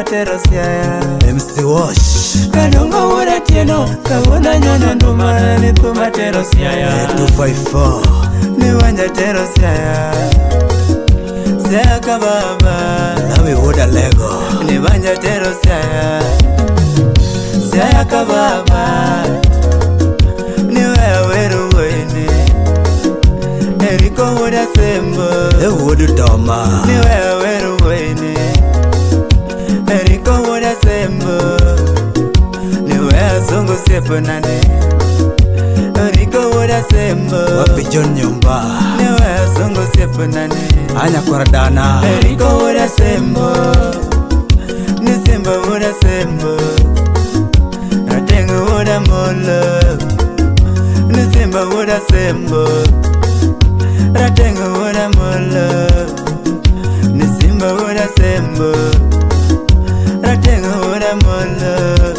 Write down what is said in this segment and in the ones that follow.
matero siaya MC Wash Kadongo wura tieno Kawuna nyono nduma Nipu matero siaya 254 Niwanja tero siaya Siaya kababa Nami woda lego Niwanja tero siaya Siaya kababa Niwe weru wene Eriko wura sembo Wodu doma Niwe weru wene Eriko wura sembo Niwe azungu sepo nane Eriko wura sembo Wapi John Nyumba Niwe azungu sepo nane Anya Kwaradana Eriko wura sembo Nisimba wura sembo Ratengu wura molo Nisimba wura sembo Ratengu wura molo Nisimba wura sembo Ratengu wura molo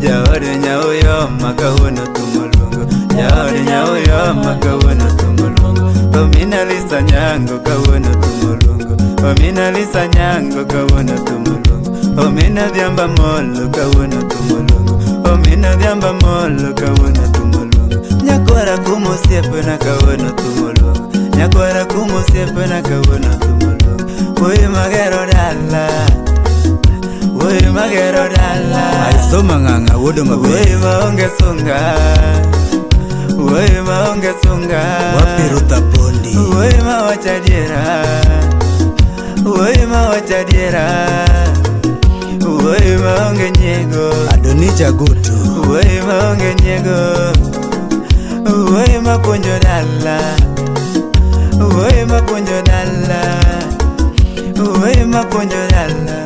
Jawari nyao yo makawuna tumulungu Jawari nyao yo makawuna tumulungu Omina lisa nyango kawuna tumulungu Omina lisa nyango kawuna tumulungu Omina vyamba molo kawuna tumulungu Omina vyamba molo kawuna tumulungu Nyakwara kumu siepe na kawuna tumulungu Nyakwara kumu siepe na kawuna tumulungu Uy magero dala Uy magero dala Aisoma nganga wodo mabe Uy maonge sunga Uy maonge sunga Wapi Ruta Bondi Uy mawachadira Uy mawachadira Uy maonge nyego Adonija Gutu Uy maonge nyego Uy mapunjo dala Uy mapunjo dala Uy mapunjo dala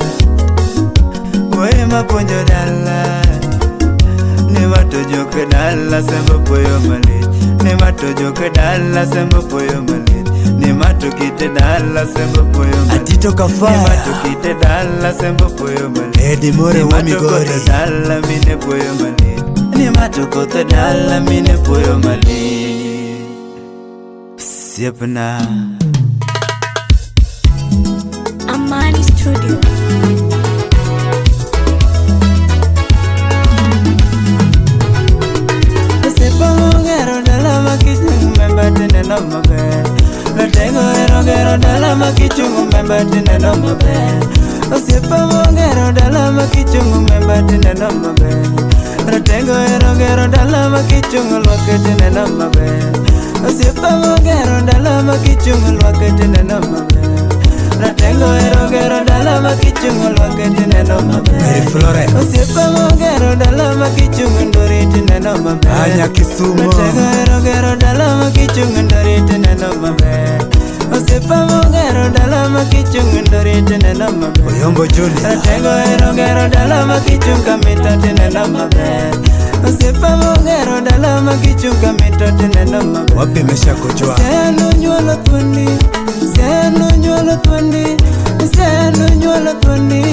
Uy mapunjo dala Ni mato joke dala sembo poyo malit Ni mato joke dala sembo poyo malit Ni mato kite dala sembo poyo malit Atito Ni Kafaya mato kite dala sembo poyo malit Edi More Ni mato Wamigori kote dala mine poyo malit Ni mato kote dala mine poyo malit Siepna Amani Studio. No mabe Latengo ero dala makichungu memba tine no mabe Osipa mongero dala makichungu memba tine no mabe Latengo ero dala makichungu lwake tine no mabe Osipa mongero dala makichungu lwake tine no mabe Latengo ero dala makichungu lwake tine no mabe Mary Florence Osipa mongero dala makichungu ndori tine no mabe Anya Kisumo Latengo ero dala makichungu ndori tine no mabe Osipa mongero dala makichungu ndori tine no mabe Oyombo Julia Latengo ero dala makichungu kamita tine no mabe Osipa mongero dala makichungu kamita tine no mabe Wapi Mesha Kujwa Senu nyuolo tundi Senu nyuolo tundi Senu nyuolo tundi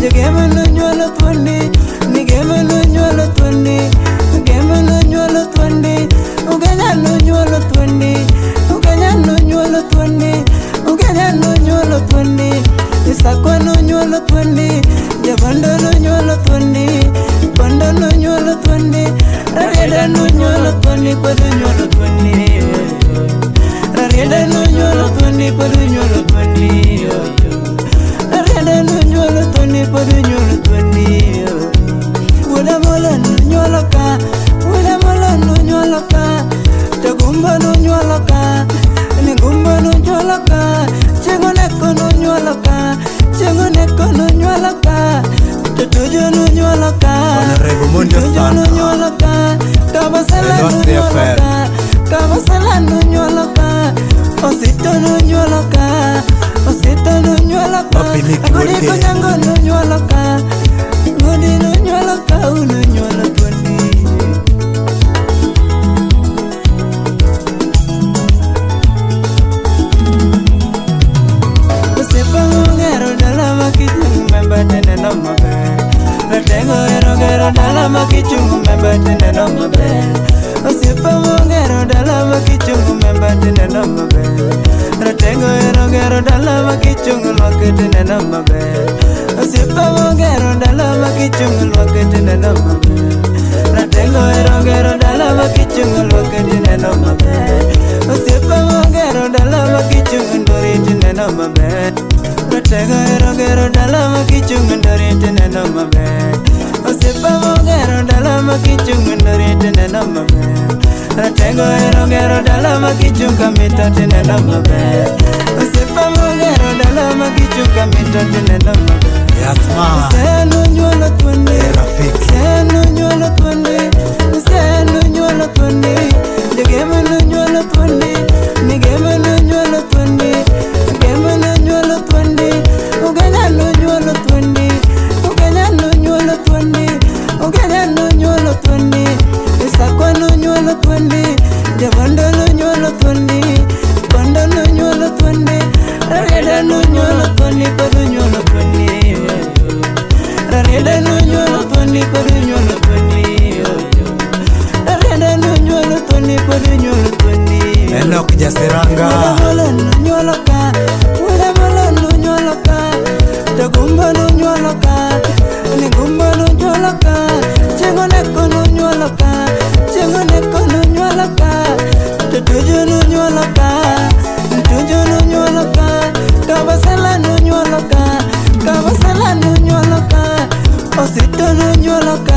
Jegeme no nyuolo tundi Nigeme no nyuolo tundi Nigeme no nyuolo tundi Ugenya no nyuolo tundi Ugenya no nyuolo tundi Ugenya no nyuolo tundi Isakwa no nyuolo tundi Jabando no nyuolo tundi Bando no nyuolo tundi Rarieda no nyuolo tundi Padu nyuolo tundi Rarieda no nyuolo tundi Padu nyuolo tundi Rarieda no nyuolo tundi Padu nyuolo tundi Wada mola no nyuolo ka Wada mola no nyuolo ka Tagumba no nyuolo ka Nigumba no nyuolo ka Chengo neko no nyuolo ka Chengo neko no nyuolo ka Tutujo no nyuolo ka Honorable Mundio Tutujo no Santo nyuolo ka Kabasala no Edos nyuolo CFL. ka Kabasala no nyuolo ka Osito no nyuolo ka Osito no nyuolo ka Wapi Nicky Agudi Woodgate? konyango no nyuolo ka Gudi no nyuolo ka Uno nyuolo tundi Osipa mongero dala makichungu memba tene no mabe Latengo ero dala makichungu memba tene no mabe Osipa mongero dala makichungu memba tene no mabe Ratengo ero dala makichungu lwake tene no mabe Osiepa mogero dala makichung lwakete neno maber. Ratego hero gero dala makichung lwakete neno maber. Osiepa mogero dala makichung ndoriti neno maber. Ratego hero gero dala makichung ndoriti neno maber. Osiepa mogero dala makichung ndoriti neno maber. Ratego hero gero dala makichung kamitati neno maber. Osiepa mogero dala makichung kamitati neno maber. Yasma Senu nyolo twende Rafiki Senu nyolo twende Senu nyolo twende Nigeme no nyolo twende Nigeme no nyolo twende Nigeme no nyolo twende Ugenya no nyolo twende Ugenya no nyolo twende Ugenya no nyolo twende Isakwa no nyolo twende Javondo no nyolo twende Bondo no nyolo twende Rareda no nyolo twende Kodo nyolo twende Rareda no nyolo twende Kodo nyolo twende Rareda no nyolo twende Kodo nyolo twende Enoch Jasiranga Molo no nyolo ka Wala molo no nyolo ka Tagumba no nyolo ka Nigumba no nyolo ka Chengo neko no nyolo ka Chengo neko no nyolo ka Tutujo no nyolo ka Tutujo no nyolo ka Kabasala no nyolo ka Kabasala no nyolo ka Osito no nyolo ka